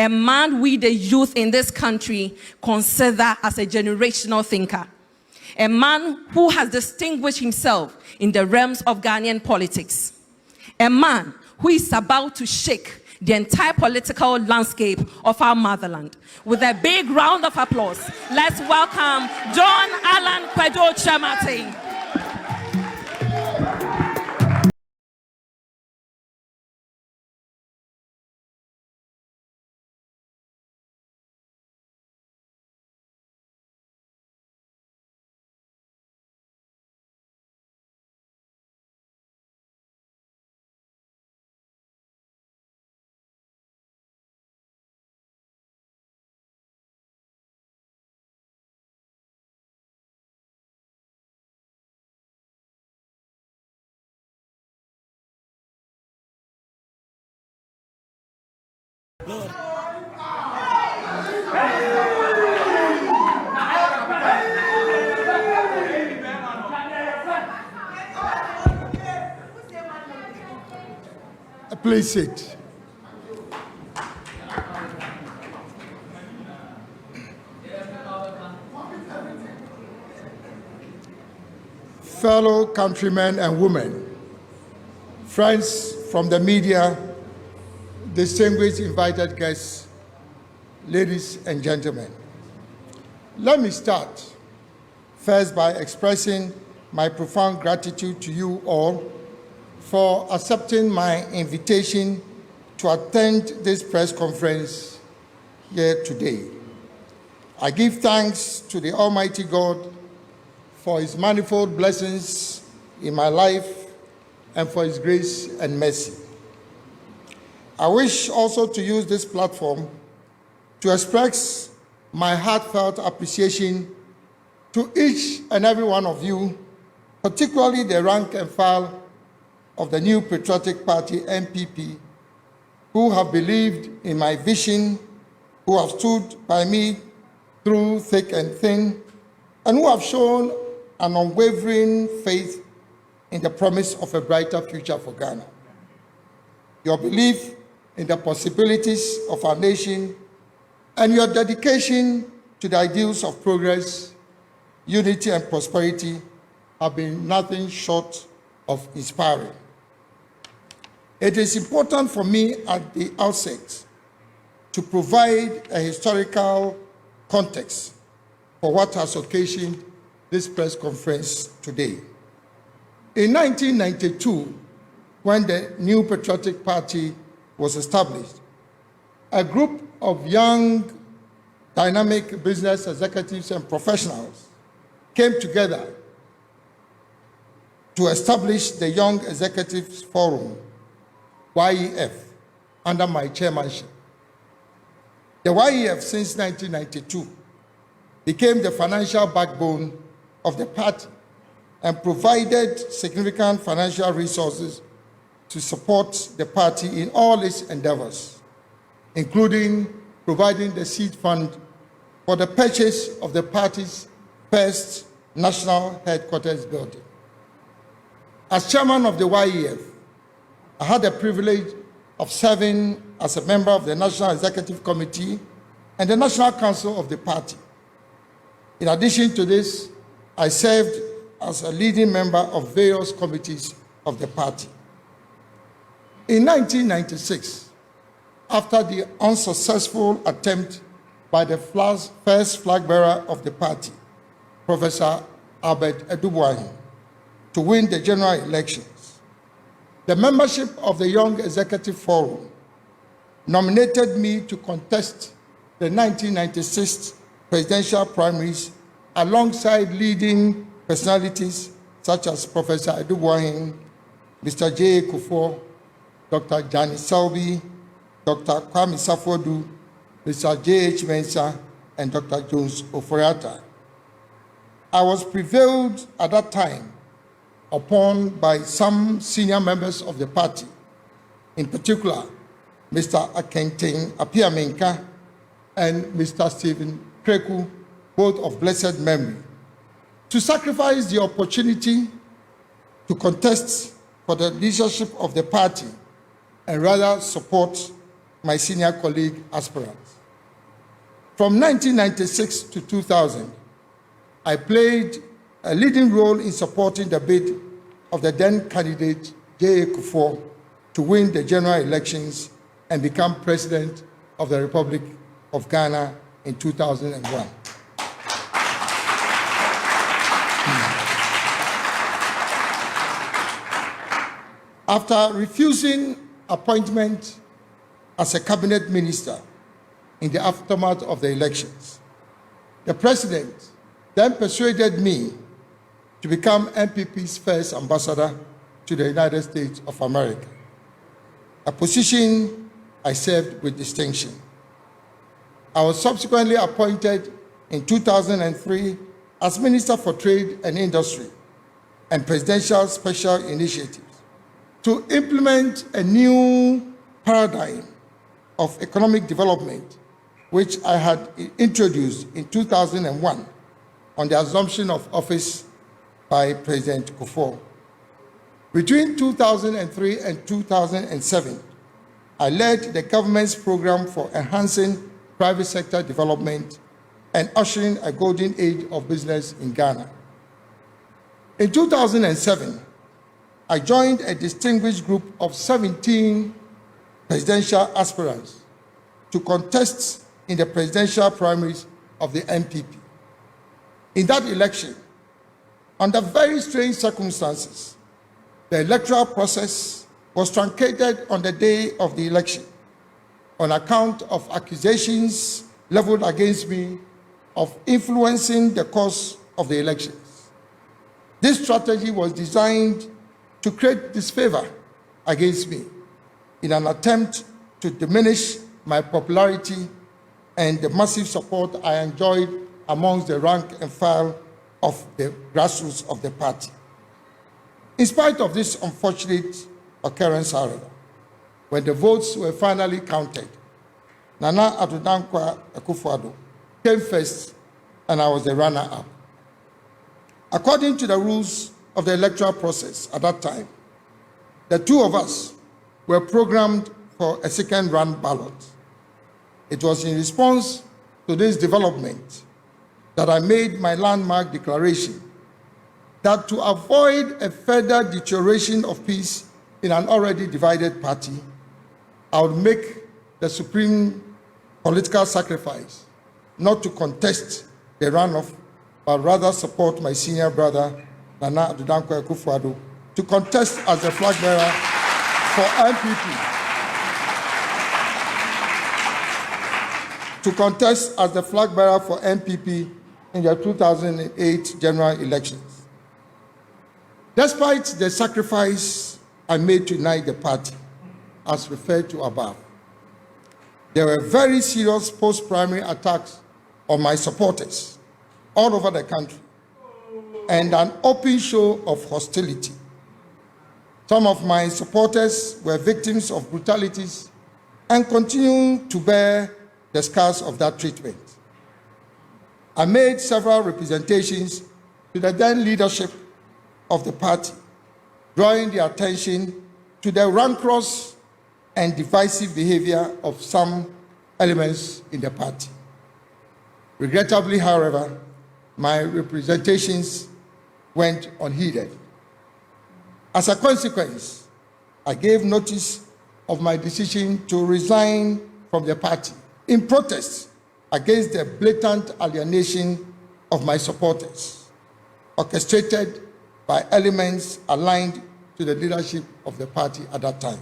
a man we the youth in this country consider as a generational thinker, a man who has distinguished himself in the realms of Ghanaian politics, a man who is about to shake the entire political landscape of our motherland. With a big round of applause, let's welcome John Allan Kwedo Chamate. Please sit. Fellow countrymen and women, friends from the media, distinguished invited guests, ladies and gentlemen. Let me start first by expressing my profound gratitude to you all for accepting my invitation to attend this press conference here today. I give thanks to the Almighty God for His manifold blessings in my life and for His grace and mercy. I wish also to use this platform to express my heartfelt appreciation to each and every one of you, particularly the rank and file of the New Patriotic Party, NPP, who have believed in my vision, who have stood by me through thick and thin, and who have shown an unwavering faith in the promise of a brighter future for Ghana. Your belief in the possibilities of our nation and your dedication to the ideals of progress, unity, and prosperity have been nothing short of inspiring. It is important for me at the outset to provide a historical context for what has occasioned this press conference today. In 1992, when the New Patriotic Party was established, a group of young, dynamic business executives and professionals came together to establish the Young Executives Forum, YEF, under my chairmanship. The YEF, since 1992, became the financial backbone of the party and provided significant financial resources to support the party in all its endeavors, including providing the seed fund for the purchase of the party's first national headquarters building. As chairman of the YEF, I had the privilege of serving as a member of the National Executive Committee and the National Council of the party. In addition to this, I served as a leading member of various committees of the party. In 1996, after the unsuccessful attempt by the first flag bearer of the party, Professor Albert Edubuahin, to win the general elections, the membership of the Young Executive Forum nominated me to contest the 1996 presidential primaries alongside leading personalities such as Professor Edubuahin, Mr. J. Kufuor, Dr. Jani Selby, Dr. Kwame Safodu, Mr. J.H. Mensah, and Dr. Jones Oforiatta. I was prevailed at that time upon by some senior members of the party, in particular, Mr. Akenten Apiamenka and Mr. Stephen Preku, both of blessed memory, to sacrifice the opportunity to contest for the leadership of the party and rather support my senior colleague aspirants. From 1996 to 2000, I played a leading role in supporting the bid of the then candidate J.A. Kufuor to win the general elections and become president of the Republic of Ghana in 2001. After refusing appointment as a cabinet minister in the aftermath of the elections, the president then persuaded me to become NPP's first ambassador to the United States of America, a position I served with distinction. I was subsequently appointed in 2003 as Minister for Trade and Industry and Presidential Special Initiatives to implement a new paradigm of economic development, which I had introduced in 2001 on the assumption of office by President Kufuor. Between 2003 and 2007, I led the government's program for enhancing private sector development and ushering a golden age of business in Ghana. In 2007, I joined a distinguished group of 17 presidential aspirants to contest in the presidential primaries of the NPP. In that election, under very strange circumstances, the electoral process was truncated on the day of the election on account of accusations leveled against me of influencing the course of the elections. This strategy was designed to create disfavor against me in an attempt to diminish my popularity and the massive support I enjoyed amongst the rank and file of the grassroots of the party. In spite of this unfortunate occurrence, however, when the votes were finally counted, Nana Addo Dankwa Akufo-Addo came first and I was the runner-up. According to the rules of the electoral process at that time, the two of us were programmed for a second-run ballot. It was in response to this development that I made my landmark declaration that to avoid a further deterioration of peace in an already divided party, I would make the supreme political sacrifice not to contest the runoff, but rather support my senior brother, Nana Addo Dankwa Akufo-Addo, to contest as the flag bearer for NPP. To contest as the flag bearer for NPP in the 2008 general elections. Despite the sacrifice I made to unite the party, as referred to above, there were very serious post-primary attacks on my supporters all over the country and an open show of hostility. Some of my supporters were victims of brutalities and continue to bear the scars of that treatment. I made several representations to the then leadership of the party, drawing their attention to the rancorous and divisive behavior of some elements in the party. Regrettably, however, my representations went unheeded. As a consequence, I gave notice of my decision to resign from the party in protest against the blatant alienation of my supporters, orchestrated by elements aligned to the leadership of the party at that time.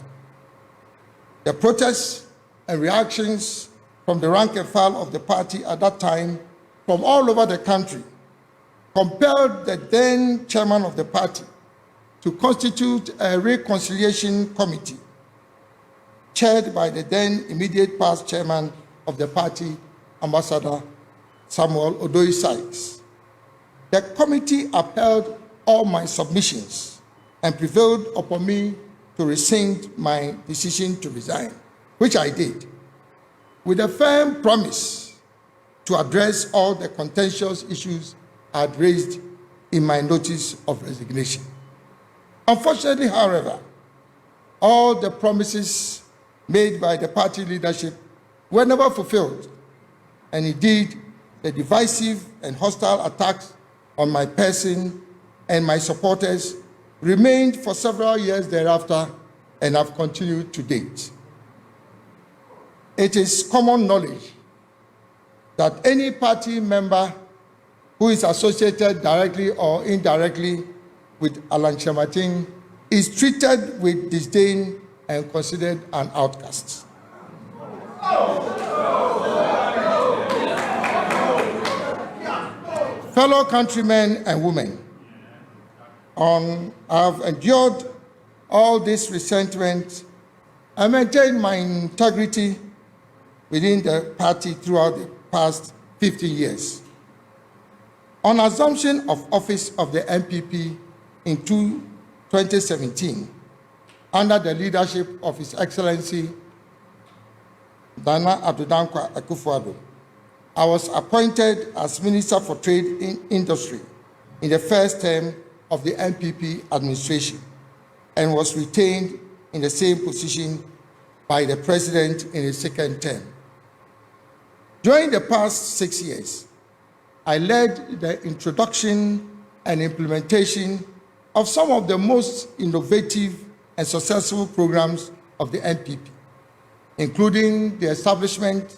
The protests and reactions from the rank and file of the party at that time from all over the country compelled the then chairman of the party to constitute a reconciliation committee chaired by the then immediate past chairman of the party, Ambassador Samuel Odoyi Sykes. The committee upheld all my submissions and prevailed upon me to rescind my decision to resign, which I did, with a firm promise to address all the contentious issues I had raised in my notice of resignation. Unfortunately, however, all the promises made by the party leadership were never fulfilled, and indeed, the divisive and hostile attacks on my person and my supporters remained for several years thereafter and have continued to date. It is common knowledge that any party member who is associated directly or indirectly with Alan Kyerematen is treated with disdain and considered an outcast. Fellow countrymen and women, I have endured all this resentment and maintained my integrity within the party throughout the past 15 years. On assumption of office of the NPP in 2017, under the leadership of His Excellency Nana Addo Dankwa Akufo-Addo, I was appointed as Minister for Trade in Industry in the first term of the NPP administration and was retained in the same position by the President in his second term. During the past 6 years, I led the introduction and implementation of some of the most innovative and successful programs of the NPP, including the establishment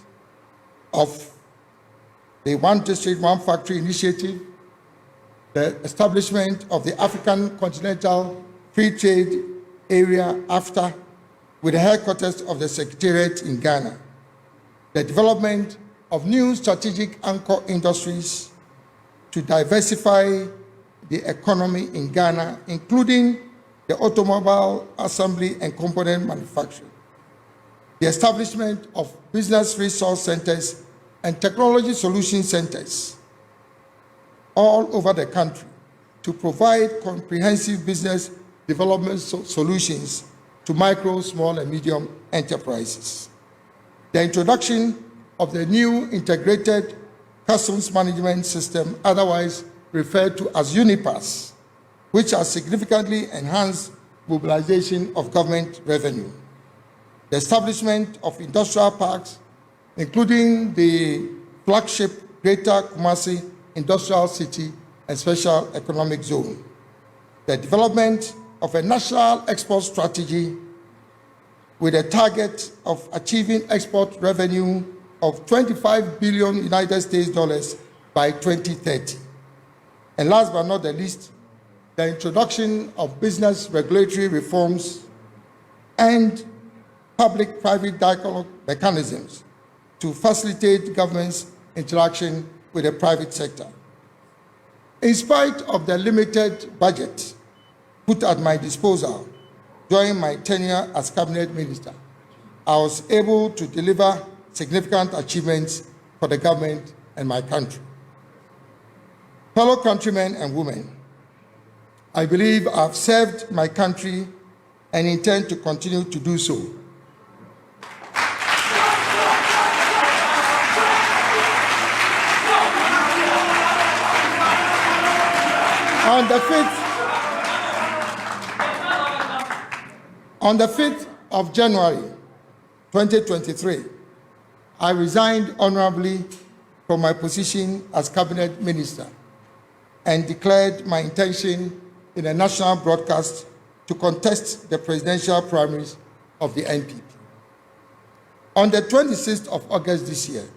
of the One District, One Factory initiative, the establishment of the African Continental Free Trade Area (AFTA), with the headquarters of the Secretariat in Ghana, the development of new strategic anchor industries to diversify the economy in Ghana, including the automobile assembly and component manufacturing, the establishment of business resource centers and technology solution centers all over the country to provide comprehensive business development solutions to micro, small, and medium enterprises. The introduction of the new integrated customs management system, otherwise referred to as UNIPAS, which has significantly enhanced mobilization of government revenue. The establishment of industrial parks, including the flagship Greater Kumasi Industrial City and Special Economic Zone. The development of a national export strategy with a target of achieving export revenue of $25 billion United States dollars by 2030. And last but not the least, the introduction of business regulatory reforms and public-private dialogue mechanisms to facilitate government's interaction with the private sector. In spite of the limited budget put at my disposal during my tenure as cabinet minister, I was able to deliver significant achievements for the government and my country. Fellow countrymen and women, I believe I have served my country and intend to continue to do so. On the 5th of January 2023, I resigned honorably from my position as cabinet minister and declared my intention in a national broadcast to contest the presidential primaries of the NPP. On the 26th of August this year,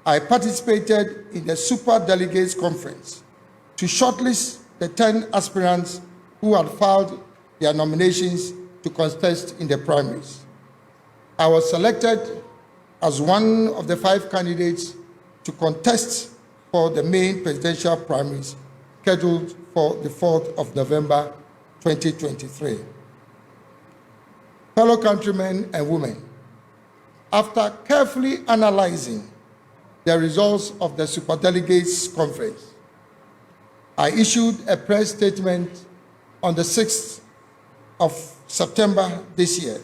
I participated in the Super Delegates Conference to shortlist the 10 aspirants who had filed their nominations to contest in the primaries. I was selected as one of the 5 candidates to contest for the main presidential primaries scheduled for the 4th of November 2023. Fellow countrymen and women, after carefully analyzing the results of the Superdelegates Conference, I issued a press statement on the 6th of September this year,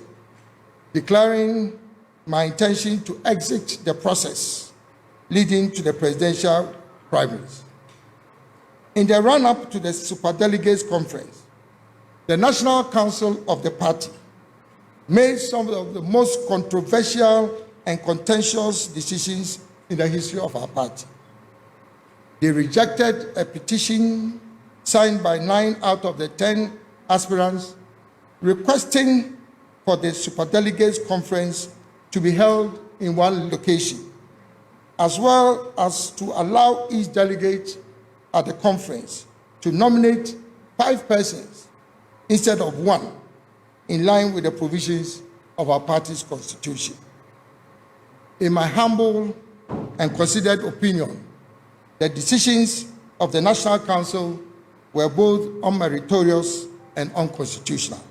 declaring my intention to exit the process leading to the presidential primaries. In the run-up to the Superdelegates Conference, the National Council of the party made some of the most controversial and contentious decisions in the history of our party. They rejected a petition signed by 9 out of the 10 aspirants requesting for the Superdelegates Conference to be held in one location, as well as to allow each delegate at the conference to nominate 5 persons instead of 1, in line with the provisions of our party's constitution. In my humble and considered opinion, the decisions of the National Council were both unmeritorious and unconstitutional.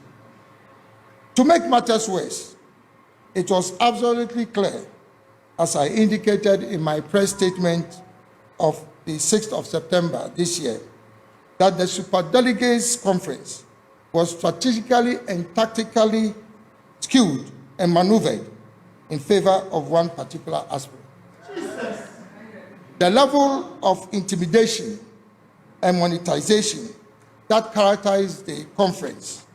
To make matters worse, it was absolutely clear, as I indicated in my press statement of the 6th of September this year, that the Superdelegates Conference was strategically and tactically skewed and maneuvered in favor of one particular aspirant. The level of intimidation and monetization that characterized the conference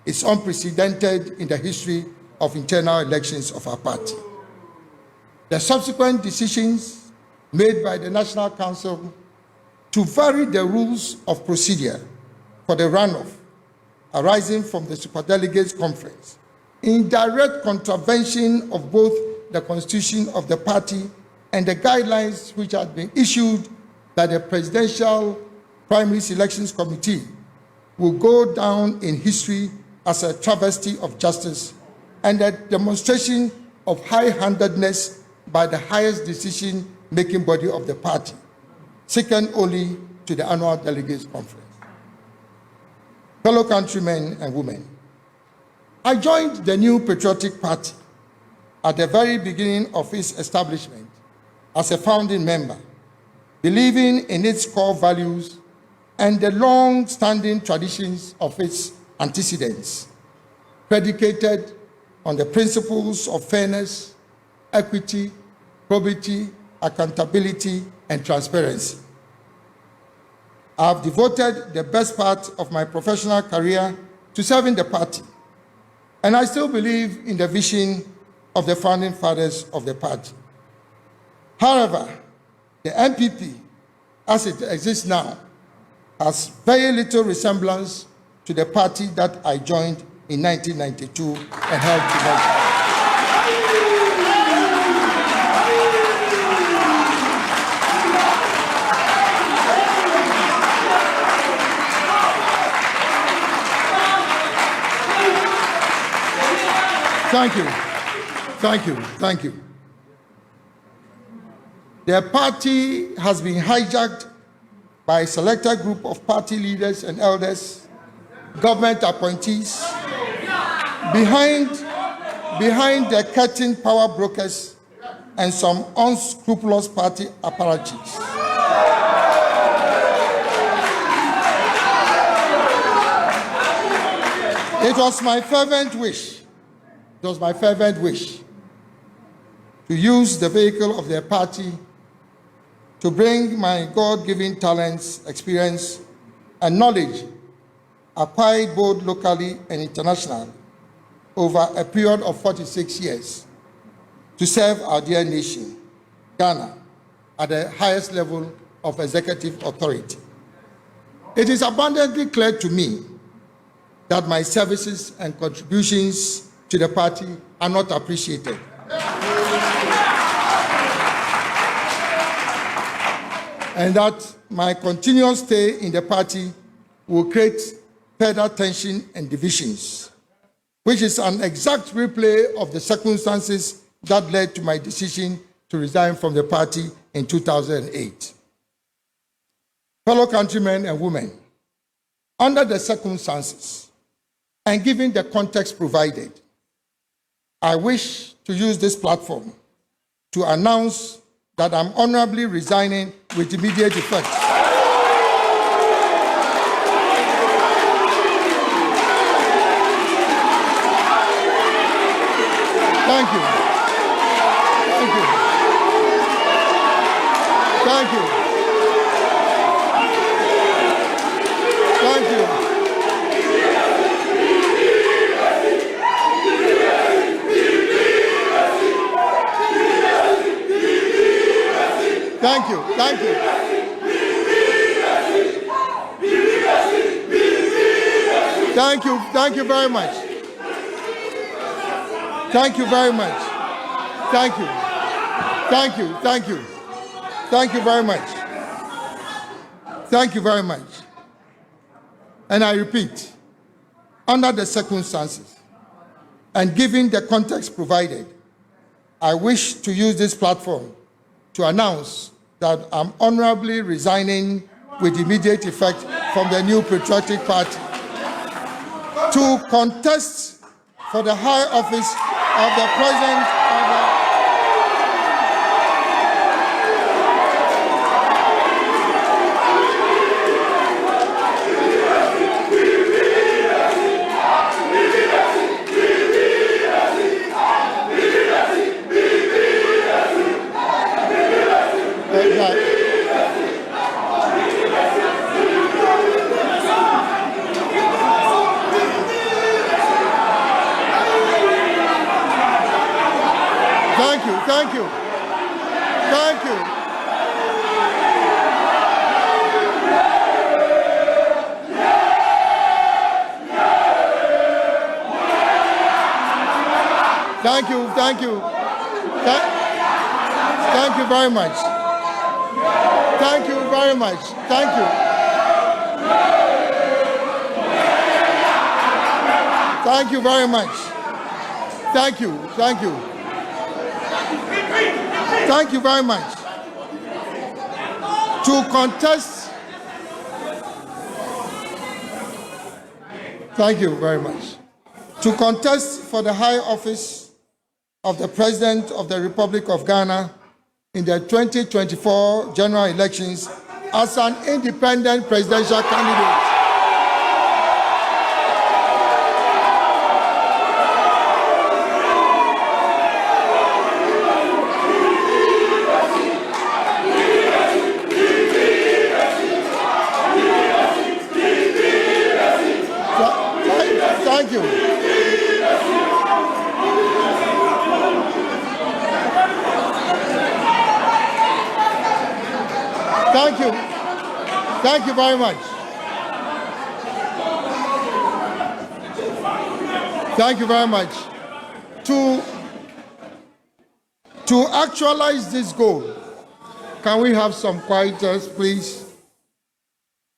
is unprecedented in the history of internal elections of our party. The subsequent decisions made by the National Council to vary the rules of procedure for the runoff arising from the Superdelegates Conference, in direct contravention of both the constitution of the party and the guidelines which had been issued by the Presidential Primary Selections Committee, will go down in history as a travesty of justice and a demonstration of high-handedness by the highest decision-making body of the party, second only to the annual delegates conference. Fellow countrymen and women, I joined the new patriotic party at the very beginning of its establishment as a founding member, believing in its core values and the long-standing traditions of its antecedents, predicated on the principles of fairness, equity, probity, accountability, and transparency. I have devoted the best part of my professional career to serving the party, and I still believe in the vision of the founding fathers of the party. However, the NPP, as it exists now, has very little resemblance to the party that I joined in 1992 and helped to launch. Thank you. The party has been hijacked by a selected group of party leaders and elders, government appointees, behind the curtain power brokers and some unscrupulous party apparatchiks. It was my fervent wish to use the vehicle of their party to bring my God-given talents, experience, and knowledge acquired both locally and internationally over a period of 46 years to serve our dear nation, Ghana, at the highest level of executive authority. It is abundantly clear to me that my services and contributions to the party are not appreciated. And that my continuous stay in the party will create further tension and divisions, which is an exact replay of the circumstances that led to my decision to resign from the party in 2008. Fellow countrymen and women, under the circumstances and given the context provided, I wish to use this platform to announce that I'm honorably resigning with immediate effect. Thank you. Thank you. Thank you. Thank you. Thank you very much. Thank you very much. Thank you. Thank you. Thank you. Thank you very much. Thank you very much. And I repeat, under the circumstances and given the context provided, I wish to use this platform to announce that I'm honorably resigning with immediate effect from the new Patriotic Party to contest for the high office of the President of the Thank you. Thank you. Thank you. Thank you. Thank you very much. Thank you very much. Thank you. Thank you very much. Thank you. Thank you. Thank you very much. To contest. Thank you very much. To contest for the high office of the President of the Republic of Ghana in the 2024 general elections as an independent presidential candidate. Thank you. Thank you. Thank you very much. Thank you very much. To actualize this goal, can we have some quietness, please?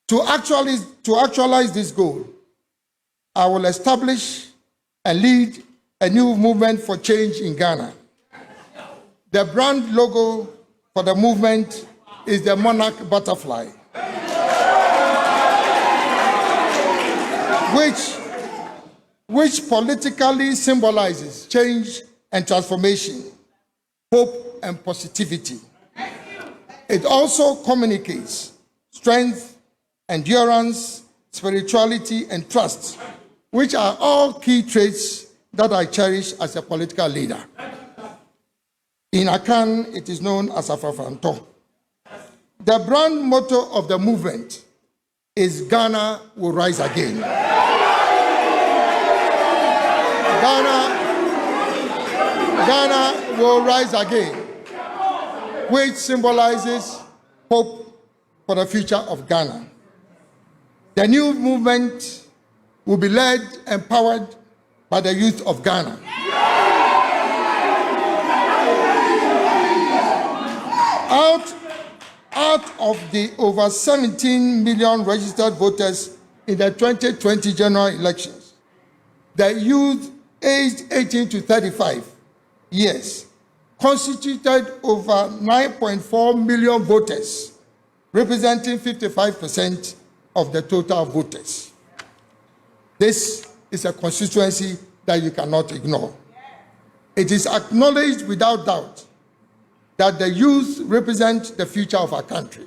To actualize this goal, I will establish and lead a new movement for change in Ghana. The brand logo for the movement is the monarch butterfly, which politically symbolizes change and transformation, hope and positivity. It also communicates strength, endurance, spirituality, and trust, which are all key traits that I cherish as a political leader. In Akan, it is known as Afafanto. The brand motto of the movement is Ghana will rise again. Ghana will rise again, which symbolizes hope for the future of Ghana. The new movement will be led and powered by the youth of Ghana. Out of the over 17 million registered voters in the 2020 general elections, the youth aged 18 to 35 years constituted over 9.4 million voters, representing 55% of the total voters. This is a constituency that you cannot ignore. It is acknowledged without doubt that the youth represent the future of our country,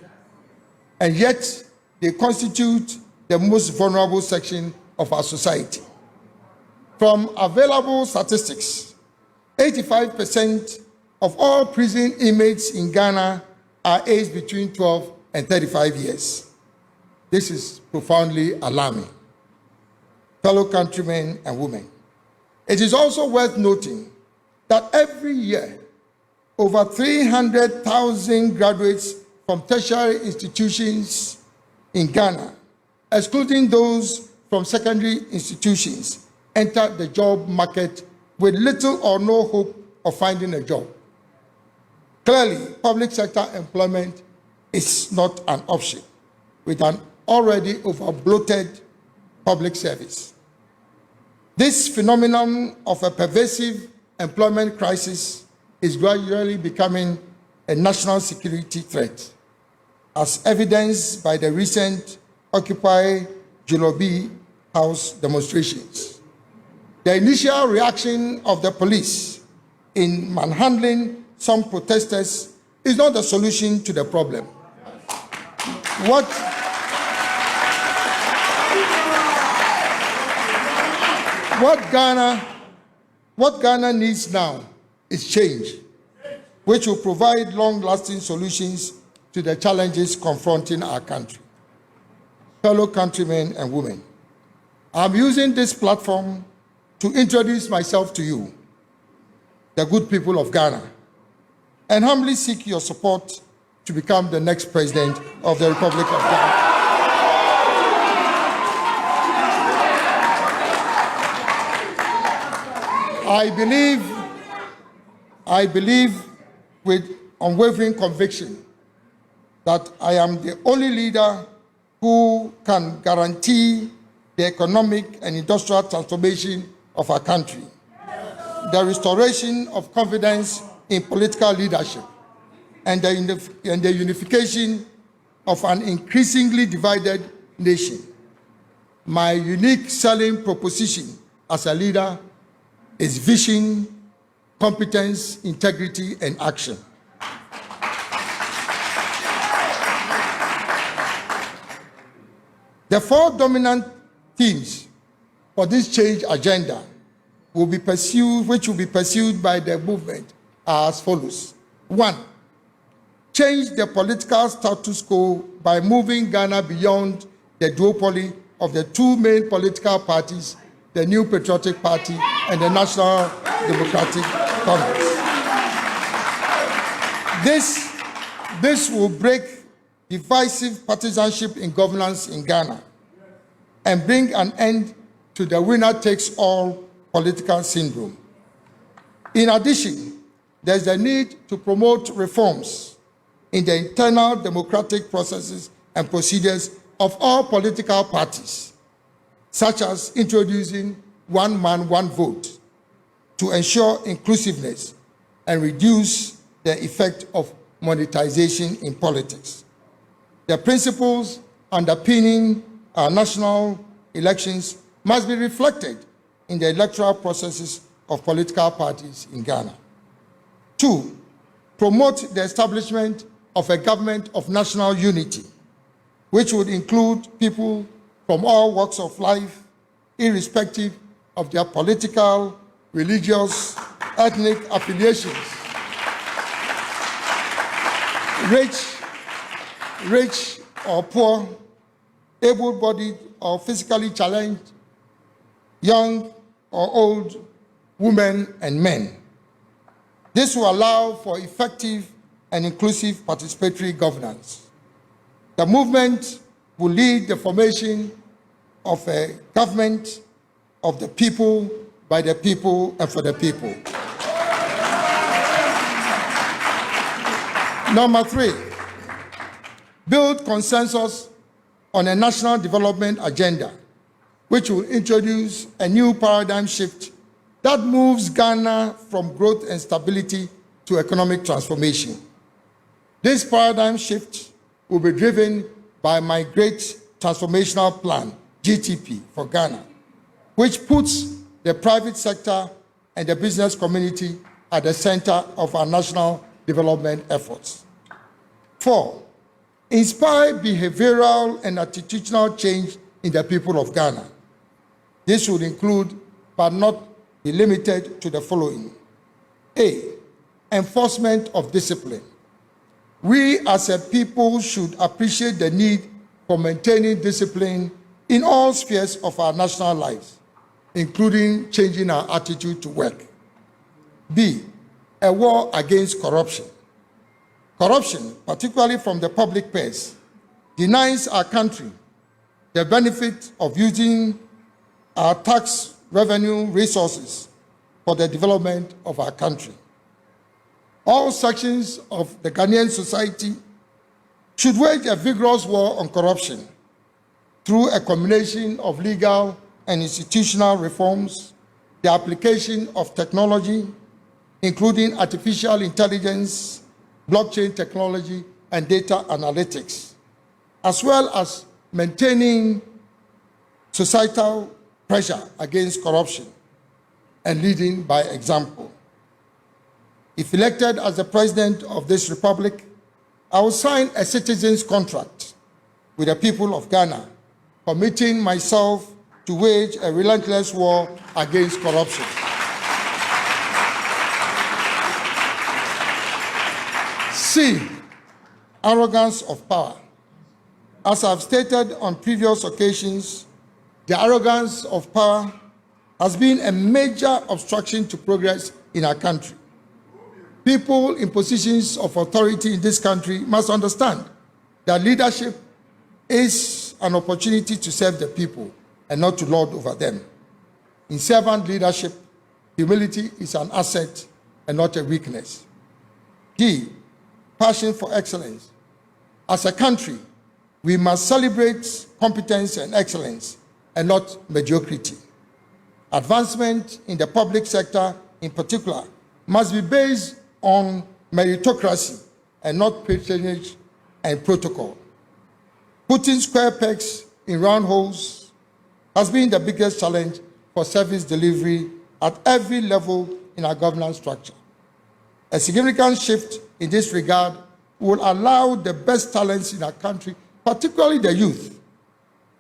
and yet they constitute the most vulnerable section of our society. From available statistics, 85% of all prison inmates in Ghana are aged between 12 and 35 years. This is profoundly alarming. Fellow countrymen and women, it is also worth noting that every year, over 300,000 graduates from tertiary institutions in Ghana, excluding those from secondary institutions, entered the job market with little or no hope of finding a job. Clearly, public sector employment is not an option with an already over-bloated public service. This phenomenon of a pervasive employment crisis is gradually becoming a national security threat, as evidenced by the recent Occupy Julobi House demonstrations. The initial reaction of the police in manhandling some protesters is not the solution to the problem. What Ghana needs now is change, which will provide long-lasting solutions to the challenges confronting our country. Fellow countrymen and women, I'm using this platform to introduce myself to you, the good people of Ghana, and humbly seek your support to become the next president of the Republic of Ghana. I believe with unwavering conviction that I am the only leader who can guarantee the economic and industrial transformation of our country, the restoration of confidence in political leadership, and the unification of an increasingly divided nation. My unique selling proposition as a leader is vision, competence, integrity, and action. The four dominant themes for this change agenda which will be pursued by the movement are as follows. 1, change the political status quo by moving Ghana beyond the duopoly of the two main political parties, the New Patriotic Party and the National Democratic Congress. This will break divisive partisanship in governance in Ghana and bring an end to the winner-takes-all political syndrome. In addition, there's a need to promote reforms in the internal democratic processes and procedures of all political parties, such as introducing one man, one vote to ensure inclusiveness and reduce the effect of monetization in politics. The principles underpinning our national elections must be reflected in the electoral processes of political parties in Ghana. 2, promote the establishment of a government of national unity, which would include people from all walks of life, irrespective of their political, religious, ethnic affiliations. Rich or poor, able-bodied or physically challenged, young or old, women and men. This will allow for effective and inclusive participatory governance. The movement will lead the formation of a government of the people, by the people, and for the people. Number 3, build consensus on a national development agenda, which will introduce a new paradigm shift that moves Ghana from growth and stability to economic transformation. This paradigm shift will be driven by my Great Transformational Plan, GTP, for Ghana, which puts the private sector and the business community at the center of our national development efforts. 4, inspire behavioral and attitudinal change in the people of Ghana. This would include, but not be limited to, the following. A, enforcement of discipline. We as a people should appreciate the need for maintaining discipline in all spheres of our national lives, including changing our attitude to work. B, a war against corruption. Corruption, particularly from the public purse, denies our country the benefit of using our tax revenue resources for the development of our country. All sections of the Ghanaian society should wage a vigorous war on corruption through a combination of legal and institutional reforms, the application of technology, including artificial intelligence, blockchain technology, and data analytics, as well as maintaining societal pressure against corruption and leading by example. If elected as the president of this republic, I will sign a citizen's contract with the people of Ghana, committing myself to wage a relentless war against corruption. C, arrogance of power. As I've stated on previous occasions, the arrogance of power has been a major obstruction to progress in our country. People in positions of authority in this country must understand that leadership is an opportunity to serve the people and not to lord over them. In servant leadership, humility is an asset and not a weakness. D, passion for excellence. As a country, we must celebrate competence and excellence and not mediocrity. Advancement in the public sector, in particular, must be based on meritocracy and not patronage and protocol. Putting square pegs in round holes has been the biggest challenge for service delivery at every level in our governance structure. A significant shift in this regard will allow the best talents in our country, particularly the youth,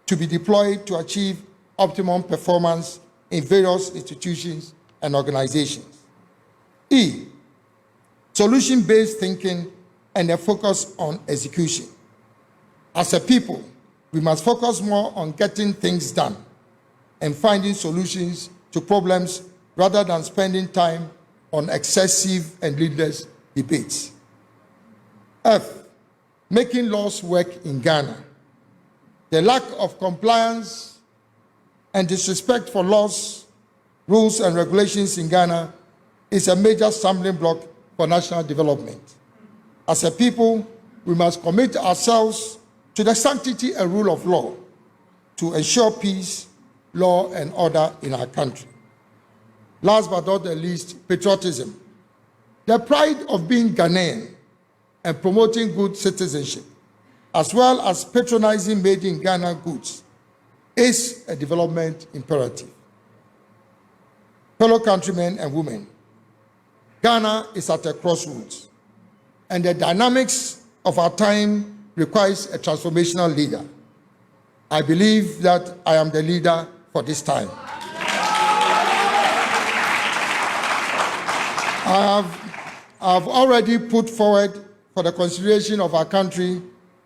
to be deployed to achieve optimum performance in various institutions and organizations. E, solution-based thinking and a focus on execution. As a people, we must focus more on getting things done and finding solutions to problems rather than spending time on excessive and needless debates. F, making laws work in Ghana. The lack of compliance and disrespect for laws, rules, and regulations in Ghana is a major stumbling block for national development. As a people, we must commit ourselves to the sanctity and rule of law to ensure peace, law, and order in our country. Last but not the least, patriotism. The pride of being Ghanaian and promoting good citizenship, as well as patronizing made in Ghana goods, is a development imperative. Fellow countrymen and women, Ghana is at a crossroads, and the dynamics of our time requires a transformational leader. I believe that I am the leader for this time. I have already put forward for the consideration of our country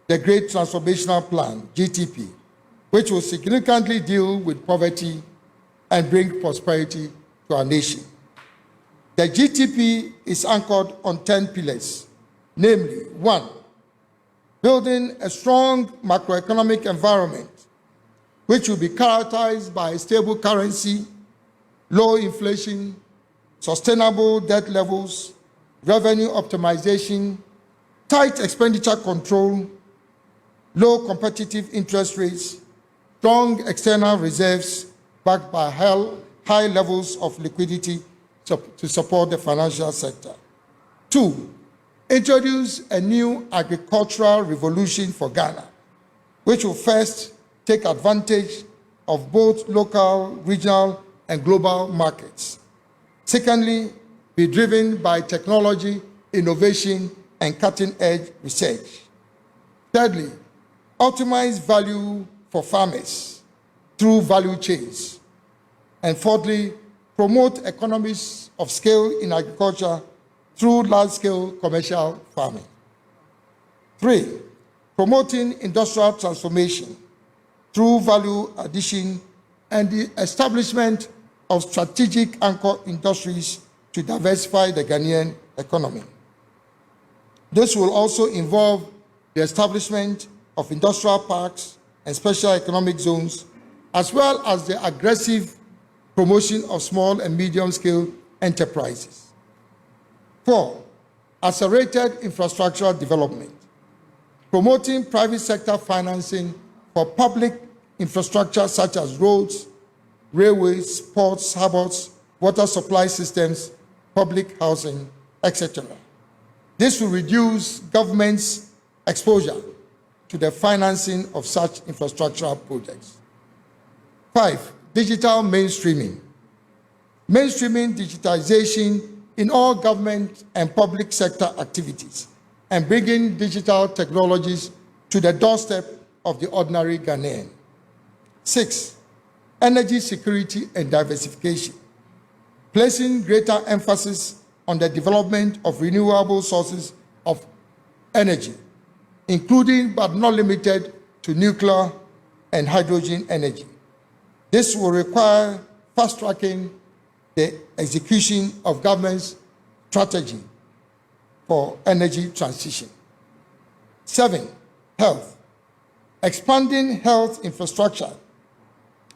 the Great Transformational Plan, GTP, which will significantly deal with poverty and bring prosperity to our nation. The GTP is anchored on 10 pillars, namely, 1, building a strong macroeconomic environment which will be characterized by a stable currency, low inflation, sustainable debt levels, revenue optimization, tight expenditure control, low competitive interest rates, strong external reserves backed by high levels of liquidity to support the financial sector. 2, introduce a new agricultural revolution for Ghana, which will first take advantage of both local, regional, and global markets. Secondly, be driven by technology, innovation, and cutting-edge research. Thirdly, optimize value for farmers through value chains. And fourthly, promote economies of scale in agriculture through large-scale commercial farming. 3, promoting industrial transformation through value addition and the establishment of strategic anchor industries to diversify the Ghanaian economy. This will also involve the establishment of industrial parks and special economic zones, as well as the aggressive promotion of small and medium-scale enterprises. 4, accelerated infrastructural development, promoting private sector financing for public infrastructure such as roads, railways, ports, harbors, water supply systems, public housing, etc. This will reduce government's exposure to the financing of such infrastructural projects. 5, digital mainstreaming. Mainstreaming digitization in all government and public sector activities and bringing digital technologies to the doorstep of the ordinary Ghanaian. 6, energy security and diversification, placing greater emphasis on the development of renewable sources of energy, including but not limited to nuclear and hydrogen energy. This will require fast-tracking the execution of government's strategy for energy transition. 7, health. Expanding health infrastructure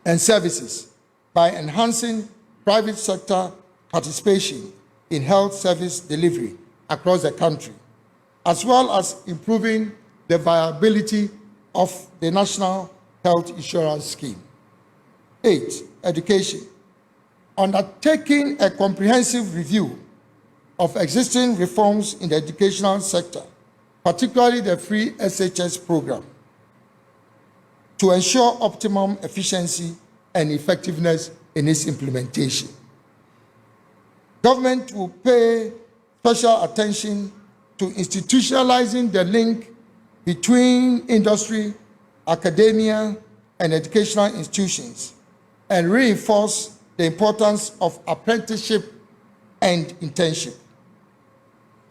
and services by enhancing private sector participation in health service delivery across the country, as well as improving the viability of the National Health Insurance Scheme. 8, education. Undertaking a comprehensive review of existing reforms in the educational sector, particularly the free SHS program, to ensure optimum efficiency and effectiveness in its implementation. Government will pay special attention to institutionalizing the link between industry, academia, and educational institutions, and reinforce the importance of apprenticeship and internship.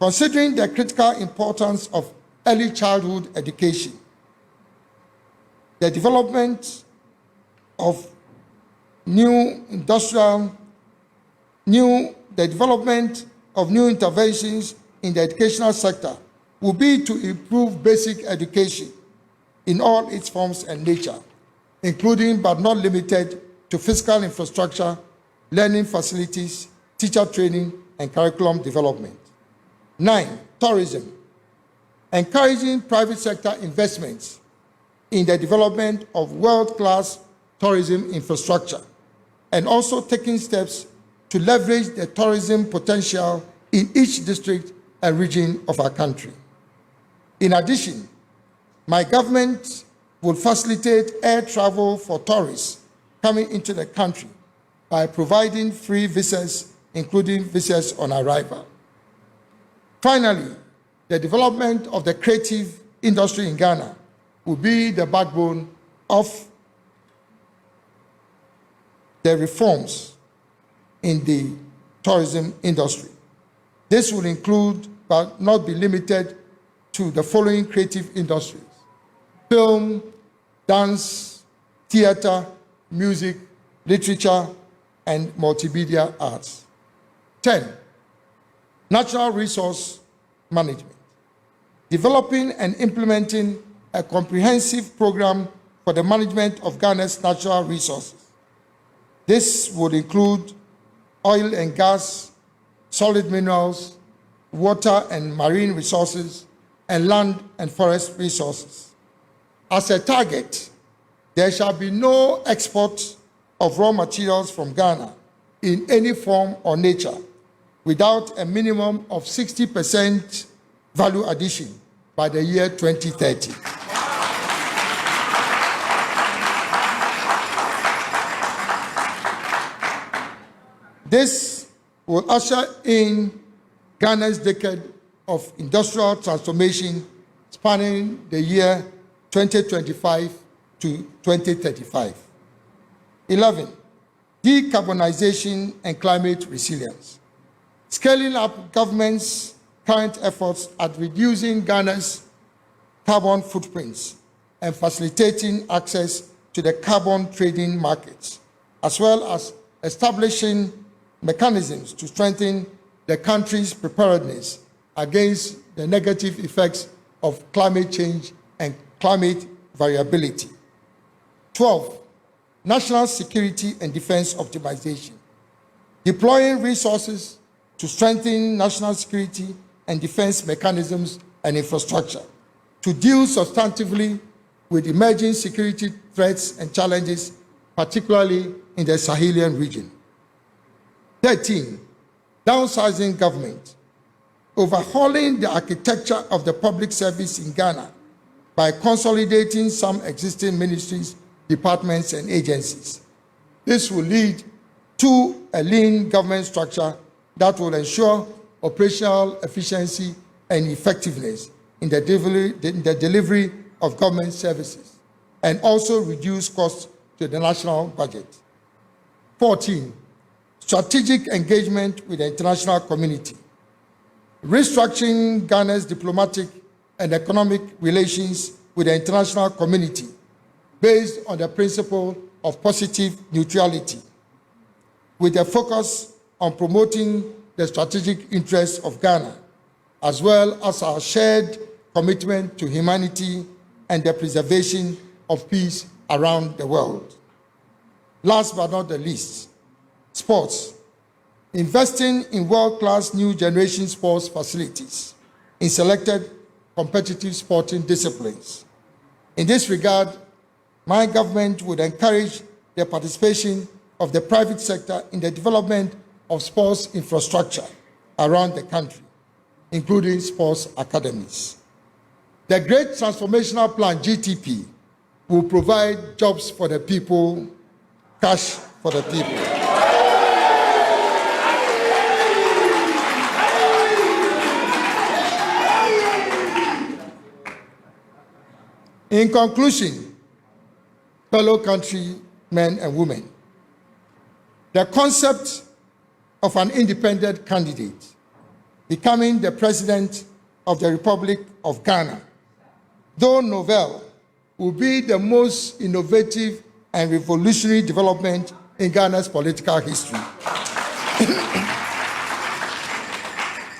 Considering the critical importance of early childhood education, the development of new interventions in the educational sector will be to improve basic education in all its forms and nature, including but not limited to physical infrastructure, learning facilities, teacher training, and curriculum development. 9, tourism. Encouraging private sector investments in the development of world-class tourism infrastructure, and also taking steps to leverage the tourism potential in each district and region of our country. In addition, my government will facilitate air travel for tourists coming into the country by providing free visas, including visas on arrival. Finally, the development of the creative industry in Ghana will be the backbone of the reforms in the tourism industry. This will include, but not be limited to, the following creative industries: film, dance, theater, music, literature, and multimedia arts. 10, natural resource management. Developing and implementing a comprehensive program for the management of Ghana's natural resources. This would include oil and gas, solid minerals, water and marine resources, and land and forest resources. As a target, there shall be no export of raw materials from Ghana in any form or nature without a minimum of 60% value addition by the year 2030. This will usher in Ghana's decade of industrial transformation spanning the year 2025 to 2035. 11, decarbonization and climate resilience. Scaling up government's current efforts at reducing Ghana's carbon footprints and facilitating access to the carbon trading markets, as well as establishing mechanisms to strengthen the country's preparedness against the negative effects of climate change and climate variability. 12, national security and defense optimization. Deploying resources to strengthen national security and defense mechanisms and infrastructure to deal substantively with emerging security threats and challenges, particularly in the Sahelian region. 13, downsizing government, overhauling the architecture of the public service in Ghana by consolidating some existing ministries, departments, and agencies. This will lead to a lean government structure that will ensure operational efficiency and effectiveness in the delivery of government services, and also reduce costs to the national budget. 14, strategic engagement with the international community. Restructuring Ghana's diplomatic and economic relations with the international community based on the principle of positive neutrality, with a focus on promoting the strategic interests of Ghana, as well as our shared commitment to humanity and the preservation of peace around the world. Last but not the least, sports. Investing in world-class new generation sports facilities in selected competitive sporting disciplines. In this regard, my government would encourage the participation of the private sector in the development of sports infrastructure around the country, including sports academies. The Great Transformational Plan, GTP, will provide jobs for the people, cash for the people. In conclusion, fellow countrymen and women, the concept of an independent candidate becoming the President of the Republic of Ghana, though novel, will be the most innovative and revolutionary development in Ghana's political history.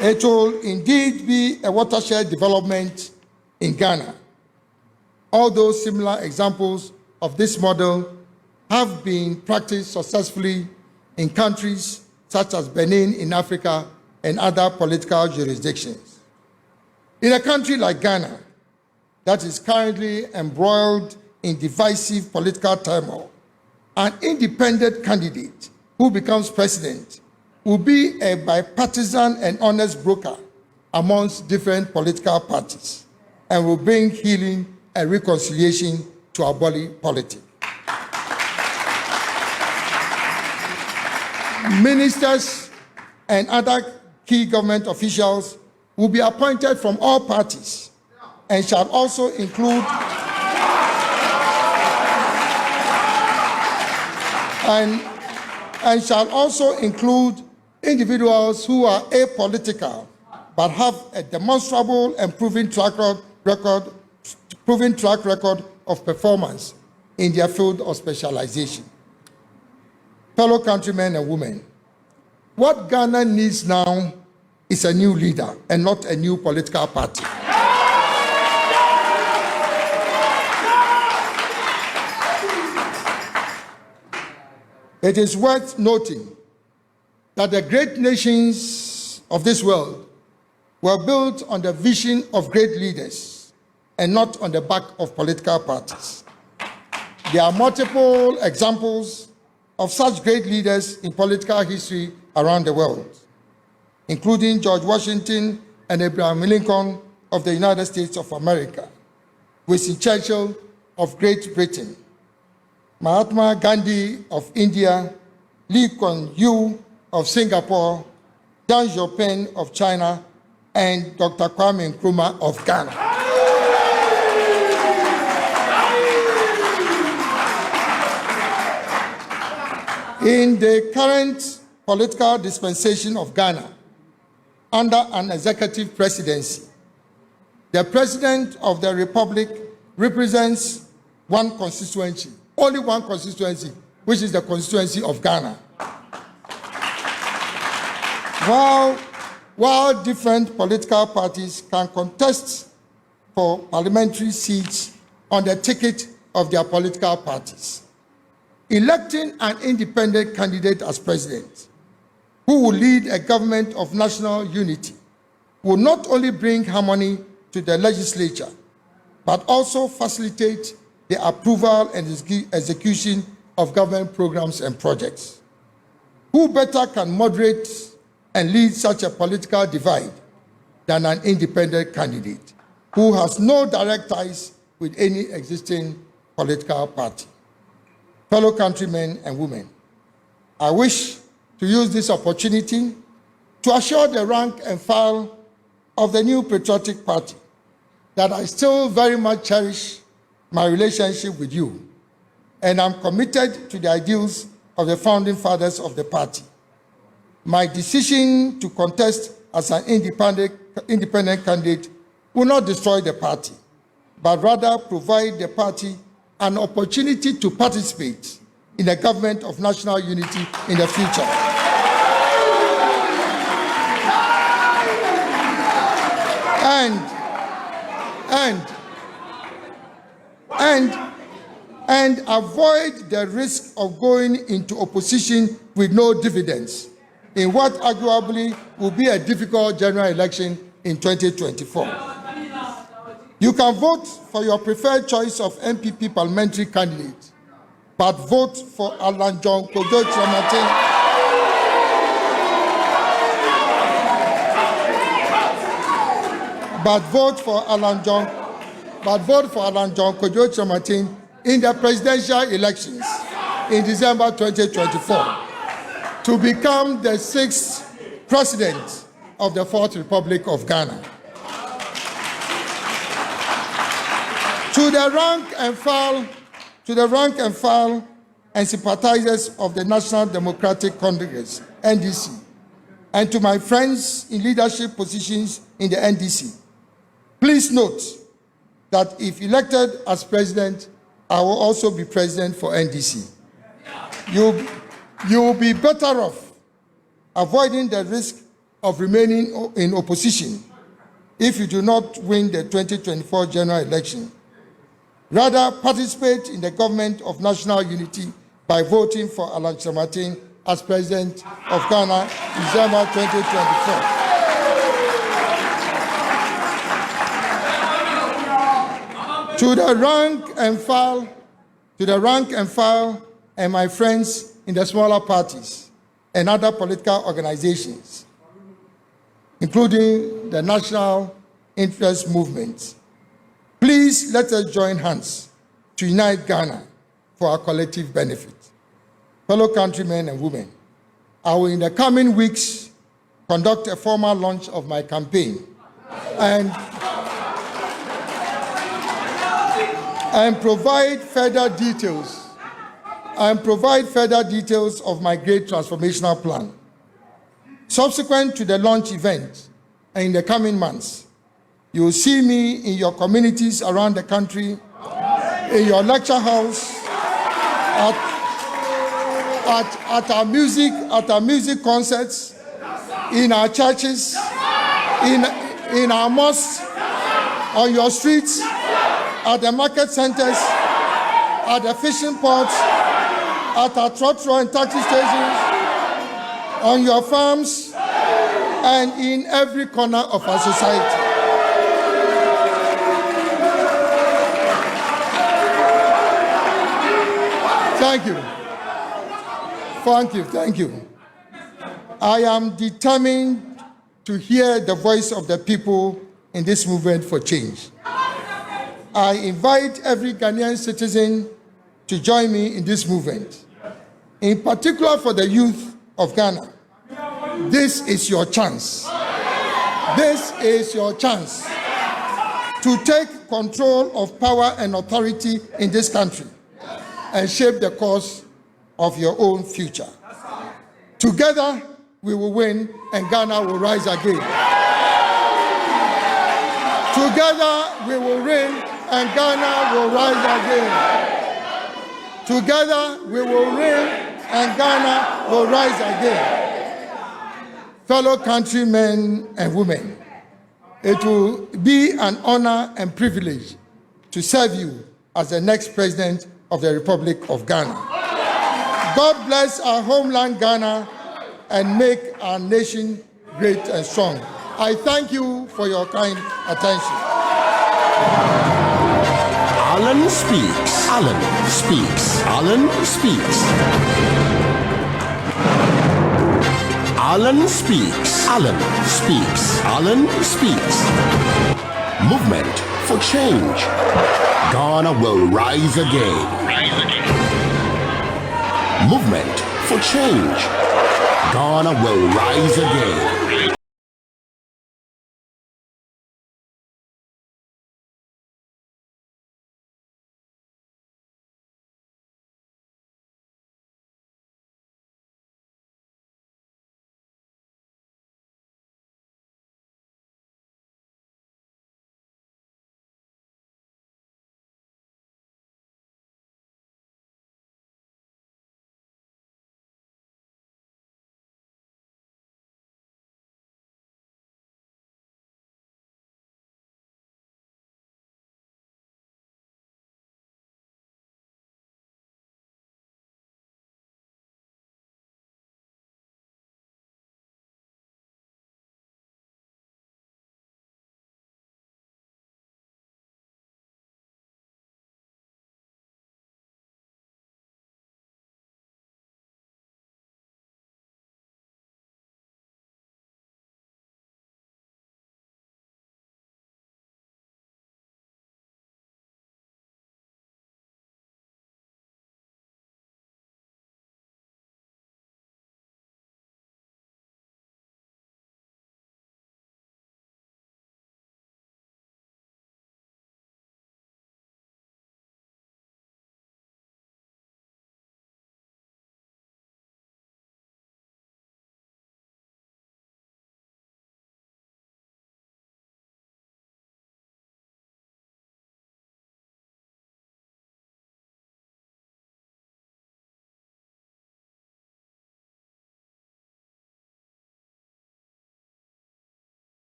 It will indeed be a watershed development in Ghana. Although similar examples of this model have been practiced successfully in countries such as Benin in Africa and other political jurisdictions. In a country like Ghana, that is currently embroiled in divisive political turmoil, an independent candidate who becomes president will be a bipartisan and honest broker amongst different political parties and will bring healing and reconciliation to our body politic. Ministers and other key government officials will be appointed from all parties and shall also include and shall also include individuals who are apolitical but have a demonstrable and proven track record of performance in their field of specialization. Fellow countrymen and women, what Ghana needs now is a new leader and not a new political party. It is worth noting that the great nations of this world were built on the vision of great leaders and not on the back of political parties. There are multiple examples of such great leaders in political history around the world, including George Washington and Abraham Lincoln of the United States of America, Winston Churchill of Great Britain, Mahatma Gandhi of India, Lee Kuan Yew of Singapore, Deng Xiaoping of China, and Dr. Kwame Nkrumah of Ghana. In the current political dispensation of Ghana, under an executive presidency, the President of the Republic represents one constituency, only one constituency, which is the constituency of Ghana. While while different political parties can contest for parliamentary seats on the ticket of their political parties. Electing an independent candidate as president, who will lead a government of national unity, will not only bring harmony to the legislature, but also facilitate the approval and execution of government programs and projects. Who better can moderate and lead such a political divide than an independent candidate who has no direct ties with any existing political party? Fellow countrymen and women, I wish to use this opportunity to assure the rank and file of the new patriotic party that I still very much cherish my relationship with you, and I'm committed to the ideals of the founding fathers of the party. My decision to contest as an independent candidate will not destroy the party, but rather provide the party an opportunity to participate in a government of national unity in the future. And avoid the risk of going into opposition with no dividends in what arguably will be a difficult general election in 2024. You can vote for your preferred choice of NPP parliamentary candidate, but vote for Alan John Kojo Chramate. But vote for Alan John Kojo Chramate in the presidential elections in December 2024 to become the 6th president of the 4th Republic of Ghana. To the rank and file and sympathizers of the National Democratic Congress, NDC, and to my friends in leadership positions in the NDC, please note that if elected as president, I will also be president for NDC. You will be better off avoiding the risk of remaining in opposition if you do not win the 2024 general election. Rather, participate in the government of national unity by voting for Alan Chramate as president of Ghana in December 2024. To the rank and file and my friends in the smaller parties and other political organizations, including the national interest movements, please let us join hands to unite Ghana for our collective benefit. Fellow countrymen and women, I will in the coming weeks conduct a formal launch of my campaign and provide further details of my great transformational plan. Subsequent to the launch event and in the coming months, you will see me in your communities around the country, in your lecture house, at our music concerts, in our churches, in our mosques, on your streets, at the market centers, at the fishing ports, at our trotro and taxi stations, on your farms, and in every corner of our society. Thank you. I am determined to hear the voice of the people in this movement for change. I invite every Ghanaian citizen to join me in this movement. In particular for the youth of Ghana, this is your chance. This is your chance to take control of power and authority in this country and shape the course of your own future. Together, we will win and Ghana will rise again. Together, we will win and Ghana will rise again. Together, we will win and Ghana will rise again. fellow countrymen and women, it will be an honor and privilege to serve you as the next president of the Republic of Ghana. God bless our homeland Ghana and make our nation great and strong. I thank you for your kind attention. Alan speaks. Alan speaks. Alan speaks. Alan speaks. Alan speaks. Alan speaks. Movement for change. Ghana will rise again. Movement for change. Ghana will rise again.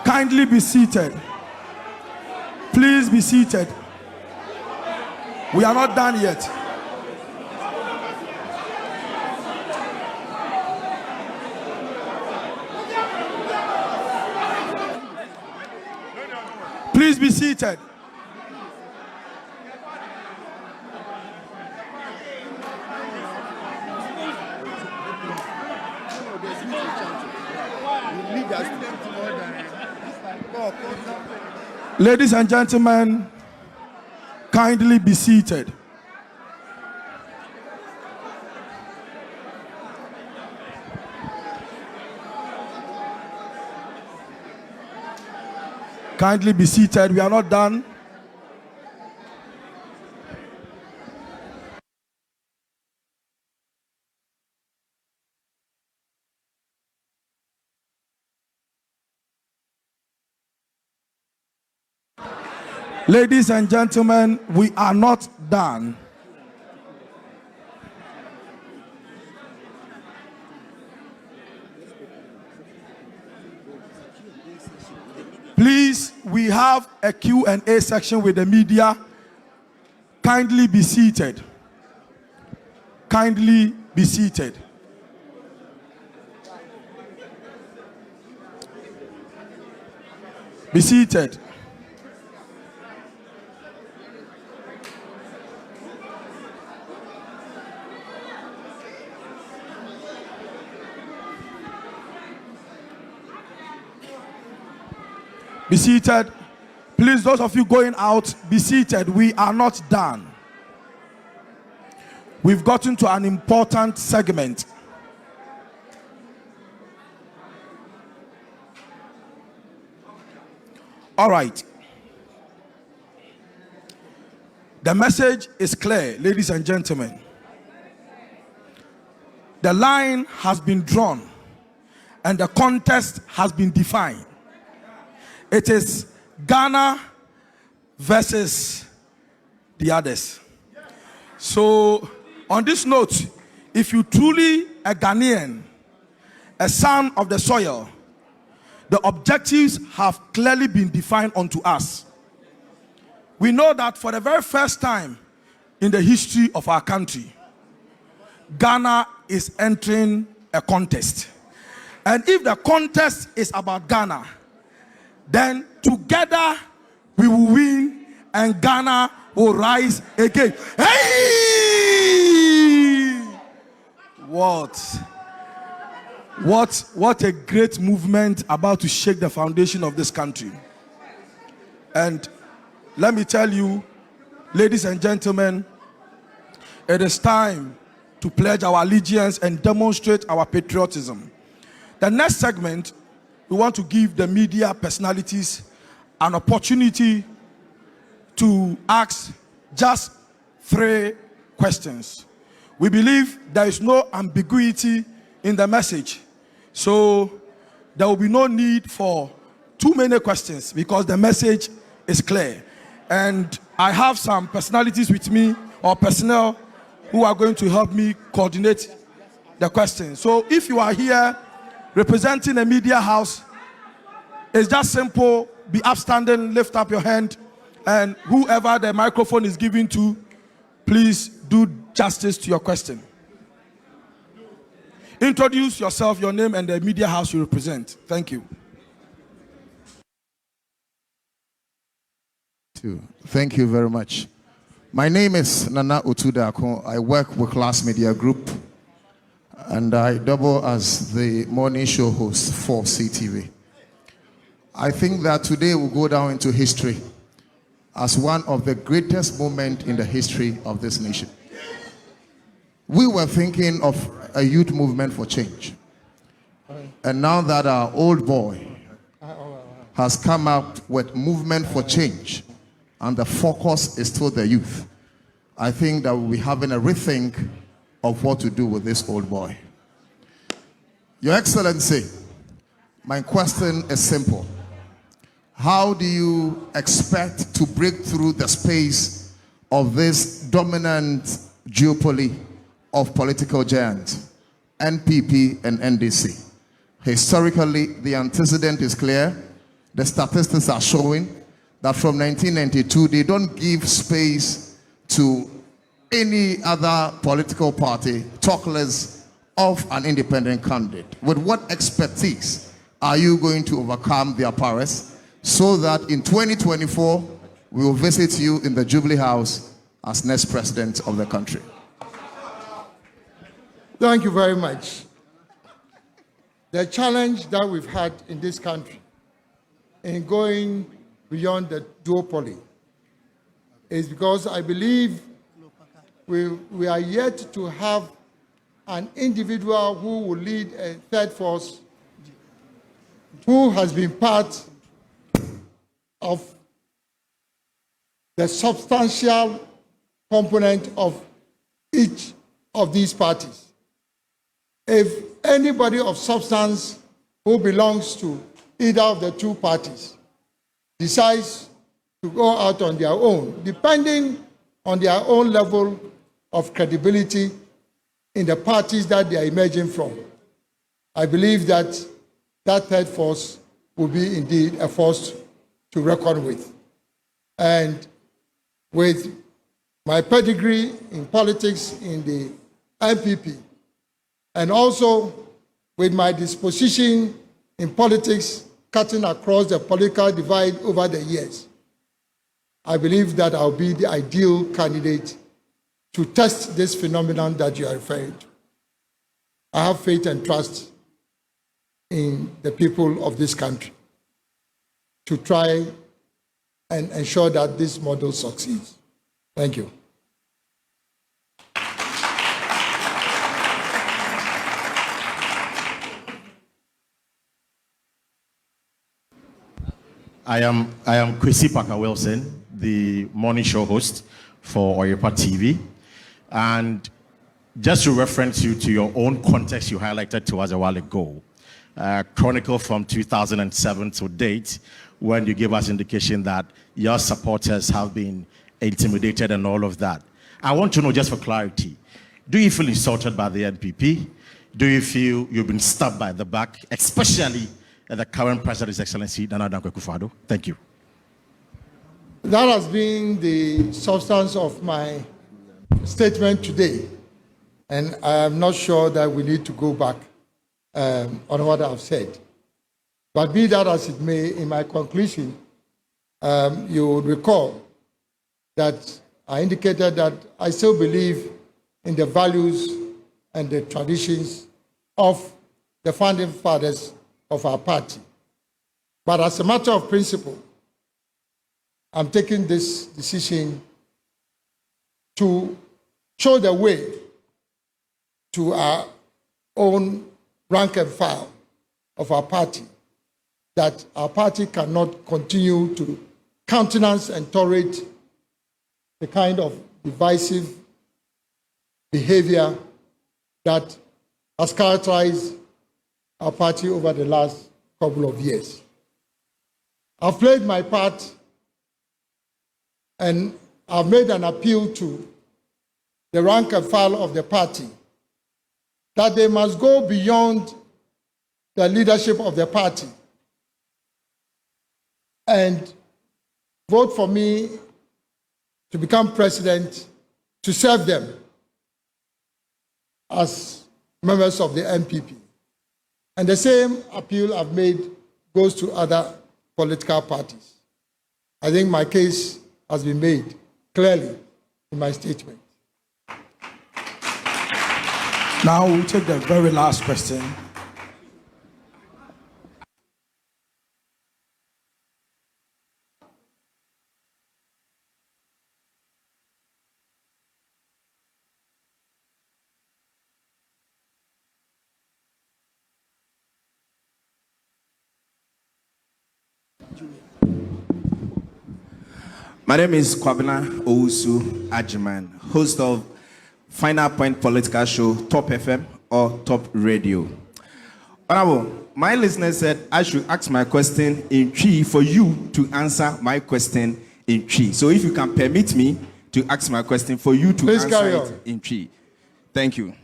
Kindly be seated. Please be seated. We are not done yet. Please be seated. Ladies and gentlemen, kindly be seated. Kindly be seated. We are not done. Ladies and gentlemen, we are not done. Please, we have a Q&A section with the media. Kindly be seated. Kindly be seated. Be seated. Be seated. Please, those of you going out, be seated. We are not done. We've gotten to an important segment. All right. The message is clear, ladies and gentlemen. The line has been drawn and the contest has been defined. It is Ghana versus the others. So, on this note, if you truly a Ghanaian, a son of the soil, the objectives have clearly been defined unto us. We know that for the very first time in the history of our country, Ghana is entering a contest. And if the contest is about Ghana, then together we will win and Ghana will rise again. Hey! What a great movement about to shake the foundation of this country. And let me tell you, ladies and gentlemen, it is time to pledge our allegiance and demonstrate our patriotism. The next segment, we want to give the media personalities an opportunity to ask just 3 questions. We believe there is no ambiguity in the message, so there will be no need for too many questions because the message is clear. And I have some personalities with me, or personnel, who are going to help me coordinate the questions. So if you are here representing a media house, it's just simple, be upstanding, lift up your hand, and whoever the microphone is given to, please do justice to your question. Introduce yourself, your name, and the media house you represent. Thank you. Thank you very much. My name is Nana Otudako. I work with Class Media Group, and I double as the morning show host for CTV. I think that today will go down into history as one of the greatest moments in the history of this nation. We were thinking of a youth movement for change. And now that our old boy has come up with movement for change, and the focus is still the youth, I think that we'll be having a rethink of what to do with this old boy. Your Excellency, my question is simple. How do you expect to break through the space of this dominant duopoly of political giants, NPP and NDC? Historically, the antecedent is clear. The statistics are showing that from 1992, they don't give space to any other political party, talk less of an independent candidate. With what expertise are you going to overcome their prowess so that in 2024, we will visit you in the Jubilee House as next president of the country? Thank you very much. The challenge that we've had in this country in going beyond the duopoly is because I believe we are yet to have an individual who will lead a third force who has been part of the substantial component of each of these parties. If anybody of substance who belongs to either of the two parties decides to go out on their own, depending on their own level of credibility in the parties that they are emerging from, I believe that that third force will be indeed a force to reckon with. And with my pedigree in politics in the NPP, and also with my disposition in politics cutting across the political divide over the years, I believe that I'll be the ideal candidate to test this phenomenon that you are referring to. I have faith and trust in the people of this country to try and ensure that this model succeeds. Thank you. I am Kwesi Parker Wilson, the morning show host for Oyepa TV. And just to reference you to your own context you highlighted to us a while ago, chronicle from 2007 to date, when you gave us indication that your supporters have been intimidated and all of that. I want to know, just for clarity, do you feel insulted by the NPP? Do you feel you've been stabbed by the back, especially at the current President, His Excellency Nana Dankwa Akufo-Addo? Thank you. That has been the substance of my statement today. And I am not sure that we need to go back on what I've said. But be that as it may, in my conclusion, you would recall that I indicated that I still believe in the values and the traditions of the founding fathers of our party. But as a matter of principle, I'm taking this decision to show the way to our own rank and file of our party, that our party cannot continue to countenance and tolerate the kind of divisive behavior that has characterized our party over the last couple of years. I've played my part and I've made an appeal to the rank and file of the party that they must go beyond the leadership of the party and vote for me to become president to serve them as members of the NPP. And the same appeal I've made goes to other political parties. I think my case has been made clearly in my statement. Now we'll take the very last question. My name is Kwabena Owusu Ajiman, host of Final Point Political Show, Top FM or Top Radio. Honorable, my listener said I should ask my question in Twi for you to answer my question in Twi. So if you can permit me to ask my question for you to answer it in Twi. Thank you.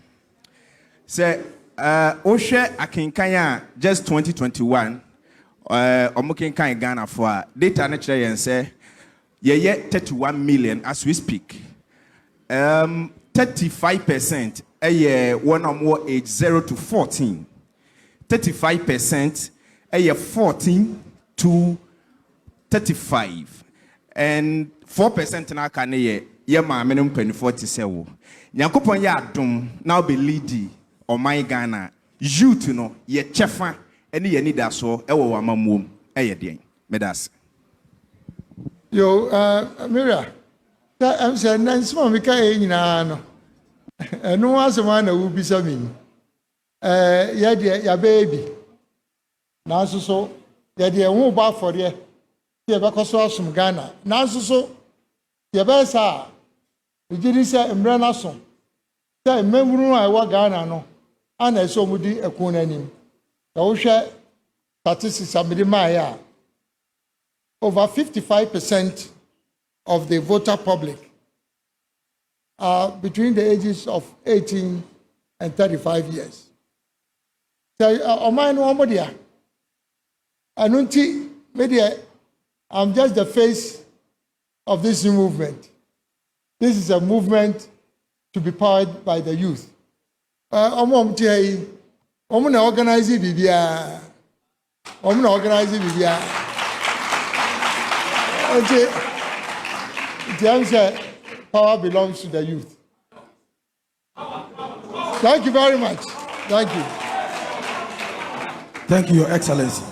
Sir, Oshe Akinkanya, just 2021, Omukinkan Ghana for data naturally and say, yeah, 31 million as we speak. 35% a year, one or more age 0 to 14. 35% a year 14 to 35. And 4% na can ye ma minimum 47. Yakupon ya dum now be leady or my Ghana. You to know ye chefa any ye need so ewo wa mamum e ye den. Medas. Yo, Mira, I'm saying, Nancy, we can't, no. No one's a man who will be something. Yeah, baby. Now, so, yeah, dear, won't buy for you. Yeah, because of some Ghana. Now, so, yeah, best, we didn't say, and Brenna son. Say, remember, I work Ghana, no. And I saw Moody a coon name. The Osha statistics are made my over 55% of the voter public are between the ages of 18 and 35 years. So, I'm just the face of this new movement. This is a movement to be powered by the youth. I'm going to organize it. The answer, power belongs to the youth. Thank you very much. Thank you. Thank you, Your Excellency.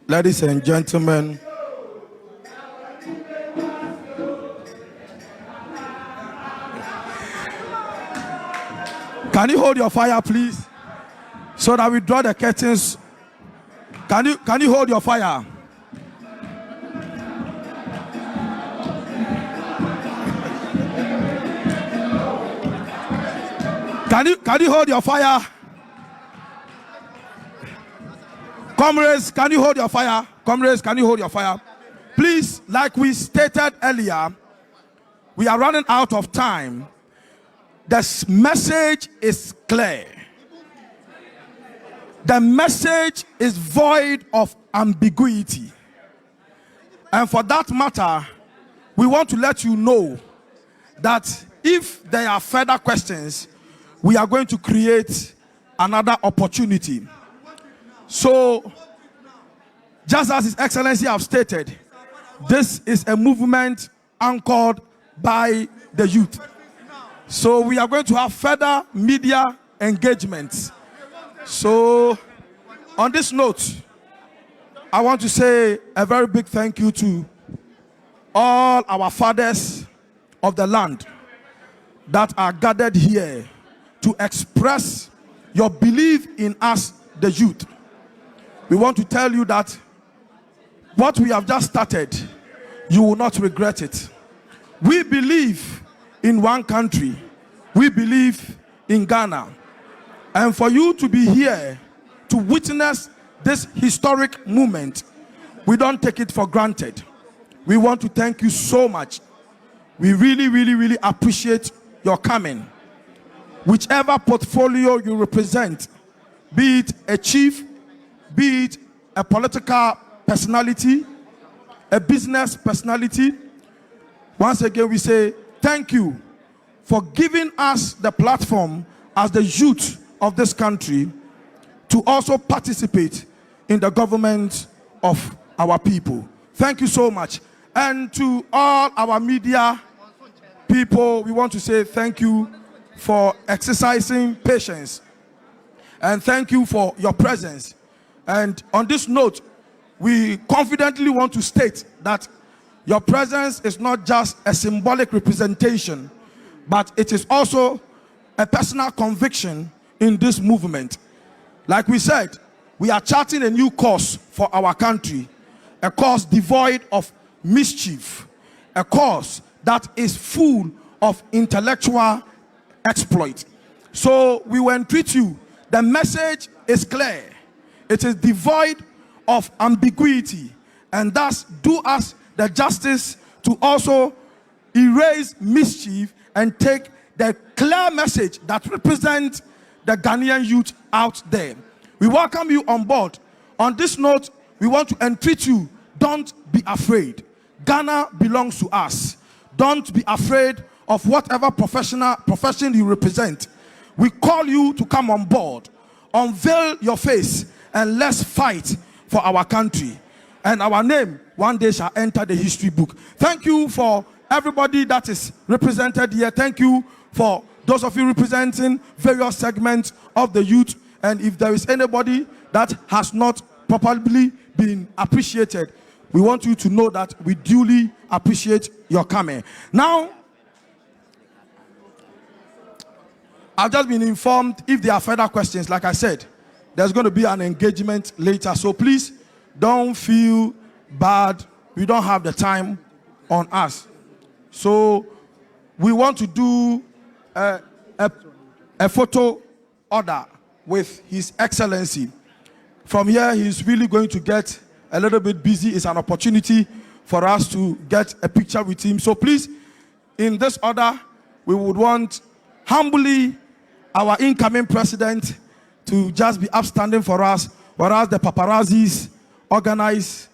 Ladies and gentlemen, can you hold your fire, please, so that we draw the curtains? Can you hold your fire? Can you hold your fire? Comrades, can you hold your fire? Comrades, can you hold your fire? Please, like we stated earlier, we are running out of time. The message is clear. The message is void of ambiguity. And for that matter, we want to let you know that if there are further questions, we are going to create another opportunity. So, just as His Excellency have stated, this is a movement anchored by the youth. So we are going to have further media engagements. So on this note, I want to say a very big thank you to all our fathers of the land that are gathered here to express your belief in us, the youth. We want to tell you that what we have just started, you will not regret it. We believe in one country. We believe in Ghana. And for you to be here to witness this historic moment, we don't take it for granted. We want to thank you so much. We really, really, really appreciate your coming. Whichever portfolio you represent, be it a chief, be it a political personality, a business personality, once again we say thank you for giving us the platform as the youth of this country to also participate in the government of our people. Thank you so much. And to all our media people, we want to say thank you for exercising patience. And thank you for your presence. And on this note, we confidently want to state that your presence is not just a symbolic representation, but it is also a personal conviction in this movement. Like we said, we are charting a new course for our country, a course devoid of mischief, a course that is full of intellectual exploit. So we will entreat you. The message is clear. It is devoid of ambiguity, and thus do us the justice to also erase mischief and take the clear message that represents the Ghanaian youth out there. We welcome you on board. On this note, we want to entreat you, don't be afraid. Ghana belongs to us. Don't be afraid of whatever profession you represent. We call you to come on board, unveil your face, and let's fight for our country. And our name one day shall enter the history book. Thank you for everybody that is represented here. Thank you for those of you representing various segments of the youth. And if there is anybody that has not properly been appreciated, we want you to know that we duly appreciate your coming. Now, I've just been informed if there are further questions, like I said, there's going to be an engagement later. So please don't feel bad. We don't have the time on us. So we want to do a photo order with His Excellency. From here, he's really going to get a little bit busy. It's an opportunity for us to get a picture with him. So please, in this order, we would want humbly our incoming president to just be upstanding for us, whereas the paparazzis organize